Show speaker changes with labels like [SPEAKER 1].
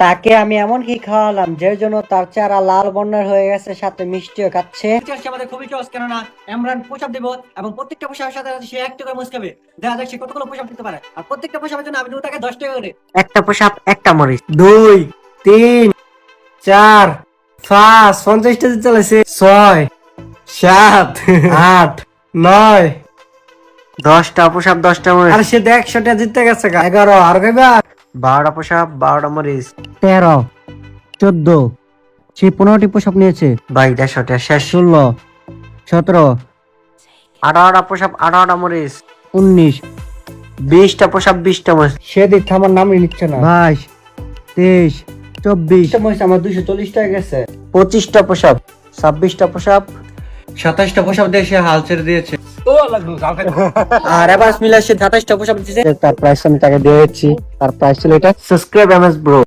[SPEAKER 1] তাকে আমি এমন কি খাওয়ালাম যে জন্য তার চেহারা লাল বর্ণের হয়ে গেছে, সাথে মিষ্টিও খাচ্ছে।
[SPEAKER 2] আমাদের খুবই সহজ, কেননা আমরা পুশ আপ দেবো এবং প্রত্যেকটা পুশ আপের সাথে সে 1 টাকা মুসকাবে। দেখা যাক সে কতগুলো পুশ আপ দিতে পারে। আর প্রত্যেকটা পুশ আপের জন্য আমি দেবো তাকে 10 টাকা করে।
[SPEAKER 1] একটা পোশাক একটা মরিচ।
[SPEAKER 3] 2 3 4 5 50টা দিতে চলেছে। 6 7 8 9
[SPEAKER 1] 10টা পোশাক 10টা মরিচ।
[SPEAKER 3] আর সে 100টা জিতে গেছে। 11 আর কইবা
[SPEAKER 1] 12টা পোশাক 12টা মরিচ।
[SPEAKER 4] 13 14 সে 15টি পোশাক নিয়েছে।
[SPEAKER 1] ভাই 150টা শেষ।
[SPEAKER 4] 16 17
[SPEAKER 1] 18টা পোশাক 18টা মরিচ।
[SPEAKER 4] 19
[SPEAKER 1] 20টা পোশাক 20টা মরিচ।
[SPEAKER 3] সে দিচ্ছে আমার নামই নিচ্ছে না।
[SPEAKER 4] 22 23 24
[SPEAKER 3] আমার 240 টাকা গেছে।
[SPEAKER 1] 25টা পোশাক 26টা পোশাক
[SPEAKER 3] 27টা পোশাক দিয়ে সে হাল ছেড়ে দিয়েছে।
[SPEAKER 1] আর এবার মিলা সে 27টা পোশাক দিয়েছে।
[SPEAKER 4] তার প্রাইস আমি তাকে দিয়ে দিচ্ছি। তার প্রাইস ছিল এটা।
[SPEAKER 1] Subscribe MS bro.